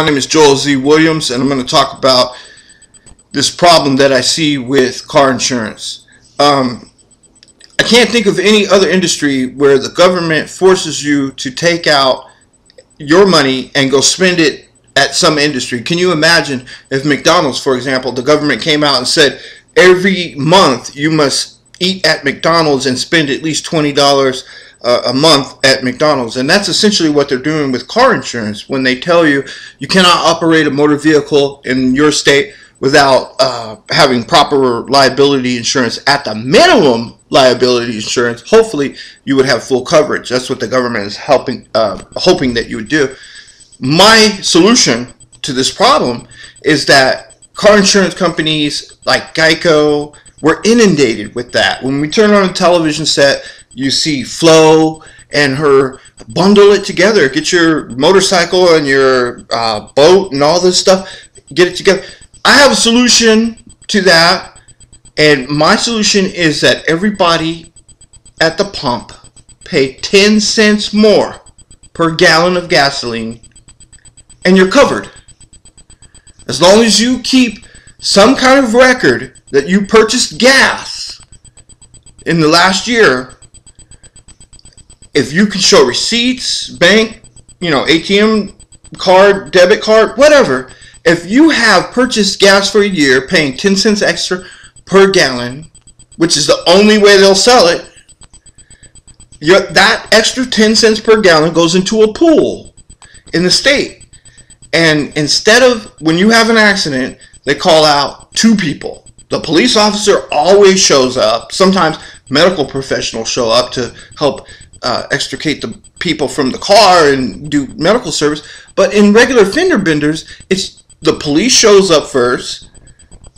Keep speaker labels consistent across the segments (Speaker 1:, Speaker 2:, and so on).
Speaker 1: My name is Joel Z. Williams, and I'm going to talk about this problem that I see with car insurance. I can't think of any other industry where the government forces you to take out your money and go spend it at some industry. Can you imagine if McDonald's, for example, the government came out and said every month you must eat at McDonald's and spend at least $20 a month at McDonald's? And that's essentially what they're doing with car insurance when they tell you you cannot operate a motor vehicle in your state without having proper liability insurance. At the minimum liability insurance, hopefully you would have full coverage. That's what the government is hoping that you would do. My solution to this problem is that car insurance companies like Geico, we're inundated with that. When we turn on a television set, you see Flo and her bundle it together. Get your motorcycle and your boat and all this stuff, get it together. I have a solution to that, and my solution is that everybody at the pump pay 10 cents more per gallon of gasoline, and you're covered. As long as you keep some kind of record that you purchased gas in the last year, if you can show receipts, bank, ATM card, debit card, whatever, if you have purchased gas for a year paying 10 cents extra per gallon, which is the only way they'll sell it, that extra 10 cents per gallon goes into a pool in the state. And instead of, when you have an accident, they call out 2 people. The police officer always shows up. Sometimes medical professionals show up to help extricate the people from the car and do medical service. But in regular fender benders, it's the police shows up first,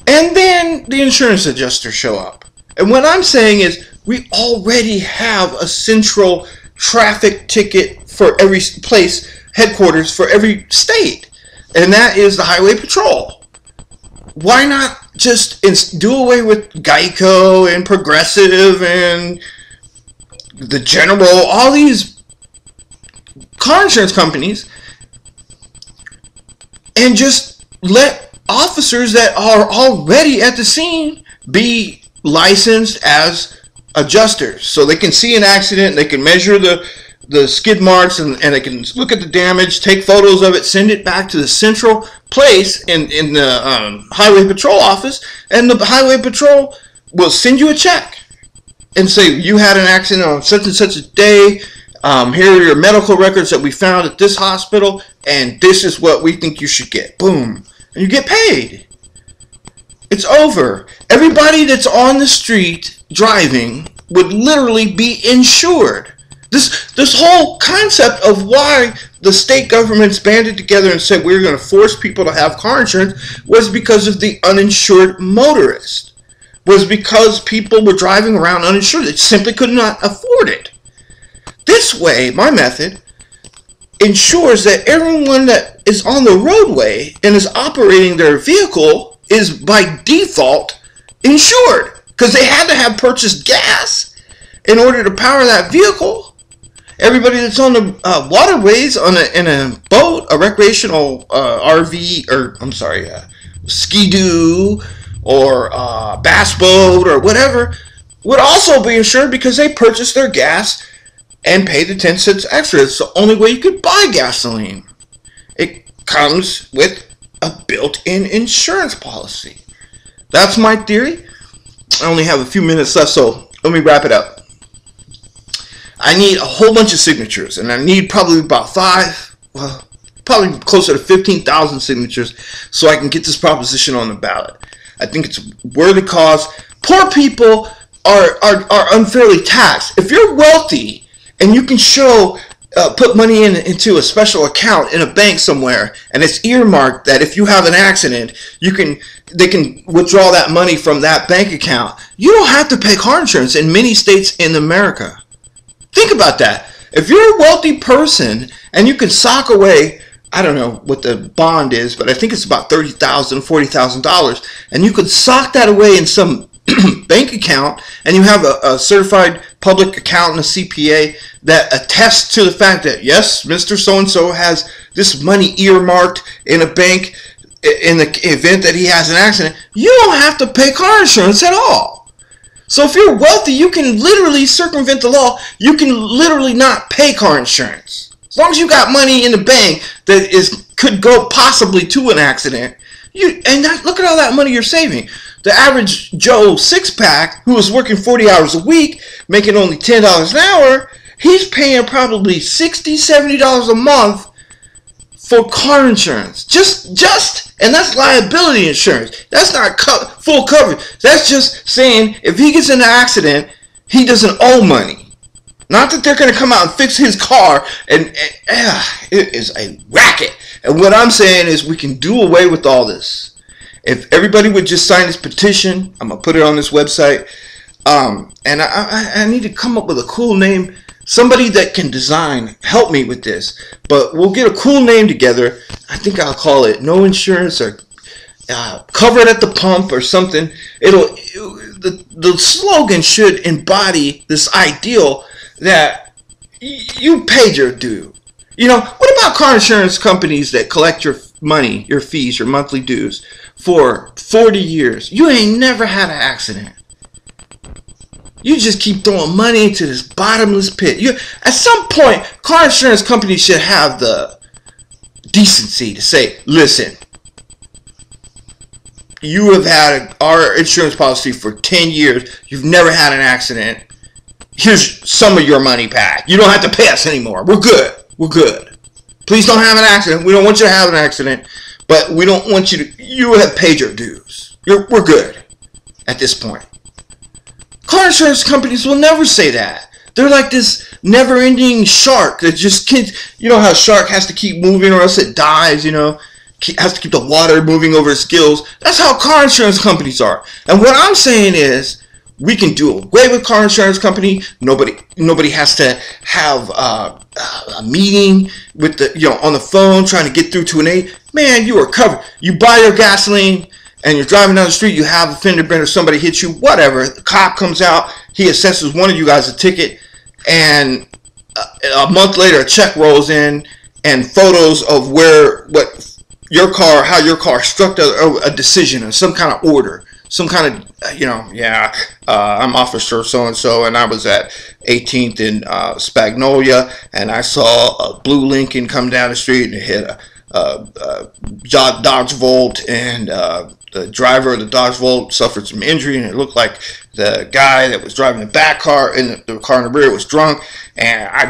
Speaker 1: and then the insurance adjuster show up. And what I'm saying is, we already have a central traffic ticket for every place, headquarters for every state, and that is the Highway Patrol. Why not just do away with Geico and Progressive and the General, all these car insurance companies, and just let officers that are already at the scene be licensed as adjusters, so they can see an accident, they can measure the skid marks, and they can look at the damage, take photos of it, send it back to the central place in the Highway Patrol office, and the Highway Patrol will send you a check and say, you had an accident on such and such a day, here are your medical records that we found at this hospital, and this is what we think you should get. Boom. And you get paid. It's over. Everybody that's on the street driving would literally be insured. This whole concept of why the state governments banded together and said we're going to force people to have car insurance was because of the uninsured motorist. Was because people were driving around uninsured. They simply could not afford it. This way, my method ensures that everyone that is on the roadway and is operating their vehicle is by default insured, because they had to have purchased gas in order to power that vehicle. Everybody that's on the waterways in a boat, a recreational RV, or I'm sorry, ski-doo or bass boat or whatever, would also be insured because they purchased their gas and pay the 10 cents extra. It's the only way you could buy gasoline. It comes with a built-in insurance policy. That's my theory. I only have a few minutes left, so let me wrap it up. I need a whole bunch of signatures, and I need probably about probably closer to 15,000 signatures so I can get this proposition on the ballot. I think it's a worthy cause. Poor people are unfairly taxed. If you're wealthy and you can show, put money into a special account in a bank somewhere, and it's earmarked that if you have an accident, they can withdraw that money from that bank account. You don't have to pay car insurance in many states in America. Think about that. If you're a wealthy person and you can sock away, I don't know what the bond is, but I think it's about $30,000, $40,000, and you could sock that away in some bank account, and you have a certified public accountant, a CPA, that attests to the fact that, yes, Mr. So-and-so has this money earmarked in a bank in the event that he has an accident, you don't have to pay car insurance at all. So if you're wealthy, you can literally circumvent the law. You can literally not pay car insurance. As long as you got money in the bank that could go possibly to an accident, look at all that money you're saving. The average Joe six-pack who is working 40 hours a week, making only $10 an hour, he's paying probably $60, $70 a month for car insurance. And that's liability insurance. That's not full coverage. That's just saying if he gets in an accident, he doesn't owe money. Not that they're going to come out and fix his car, it is a racket. And what I'm saying is we can do away with all this. If everybody would just sign this petition, I'm going to put it on this website. And I need to come up with a cool name. Somebody that can help me with this. But we'll get a cool name together. I think I'll call it No Insurance or Covered at the Pump or something. The slogan should embody this ideal that you paid your due. You know, what about car insurance companies that collect your money, your fees, your monthly dues for 40 years? You ain't never had an accident. You just keep throwing money into this bottomless pit. At some point, car insurance companies should have the decency to say, listen, you have had our insurance policy for 10 years. You've never had an accident. Here's some of your money back. You don't have to pay us anymore. We're good. We're good. Please don't have an accident. We don't want you to have an accident, but we don't want you to. You have paid your dues. We're good at this point. Car insurance companies will never say that. They're like this never-ending shark that just can't. You know how a shark has to keep moving or else it dies, you know? Has to keep the water moving over its gills. That's how car insurance companies are. And what I'm saying is, we can do away with car insurance company. Nobody has to have a meeting with on the phone trying to get through to an aide. Man, you are covered. You buy your gasoline and you're driving down the street. You have a fender bender. Somebody hits you. Whatever. The cop comes out. He assesses one of you guys a ticket, and a month later, a check rolls in and photos of how your car struck a decision or some kind of order. Some kind of, I'm Officer so-and-so, and I was at 18th in Spagnolia, and I saw a blue Lincoln come down the street, and it hit a Dodge Volt, and the driver of the Dodge Volt suffered some injury, and it looked like the guy that was driving the back car, and the car in the rear was drunk, and I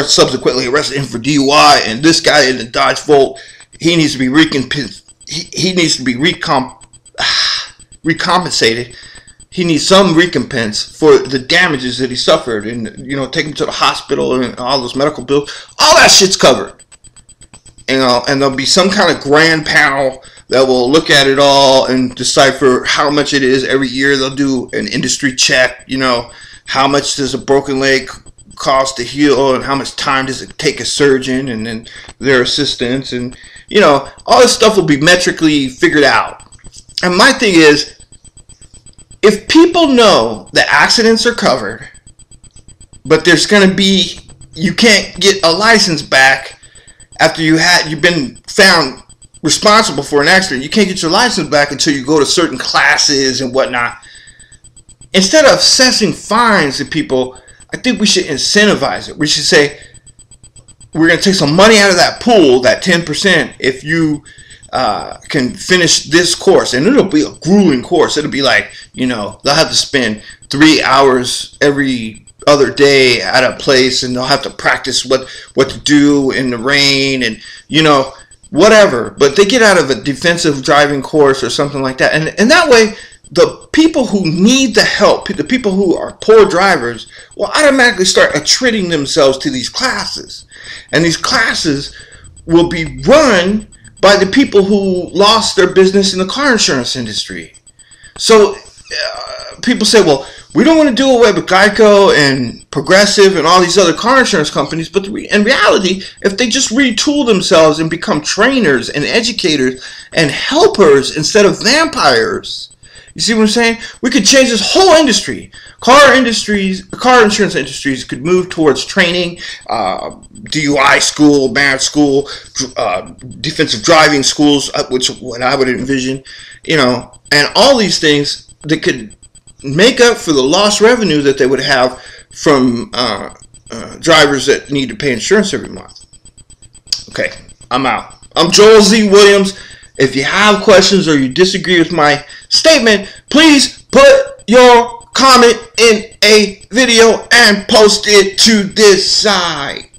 Speaker 1: subsequently arrested him for DUI, and this guy in the Dodge Volt, he needs to be recompensated. He needs some recompense for the damages that he suffered, and take him to the hospital and all those medical bills. All that shit's covered. And there'll be some kind of grand panel that will look at it all and decipher how much it is every year. They'll do an industry check. How much does a broken leg cost to heal, and how much time does it take a surgeon and then their assistants, and all this stuff will be metrically figured out. And my thing is, if people know that accidents are covered, but there's going to be, you can't get a license back after you've been found responsible for an accident. You can't get your license back until you go to certain classes and whatnot. Instead of assessing fines to people, I think we should incentivize it. We should say, we're going to take some money out of that pool, that 10%, if you can finish this course. And it'll be a grueling course. It'll be like, they'll have to spend 3 hours every other day at a place, and they'll have to practice what to do in the rain and, whatever. But they get out of a defensive driving course or something like that. And that way, the people who need the help, the people who are poor drivers, will automatically start attributing themselves to these classes. And these classes will be run by the people who lost their business in the car insurance industry. So people say, well, we don't want to do away with Geico and Progressive and all these other car insurance companies. But in reality, if they just retool themselves and become trainers and educators and helpers instead of vampires, You see what I'm saying? We could change this whole industry. Car insurance industries could move towards training, DUI school, marriage school, defensive driving schools, which what I would envision, you know, and all these things that could make up for the lost revenue that they would have from drivers that need to pay insurance every month. Okay, I'm out. I'm Joel Z. Williams. If you have questions or you disagree with my statement, please put your comment in a video and post it to this side.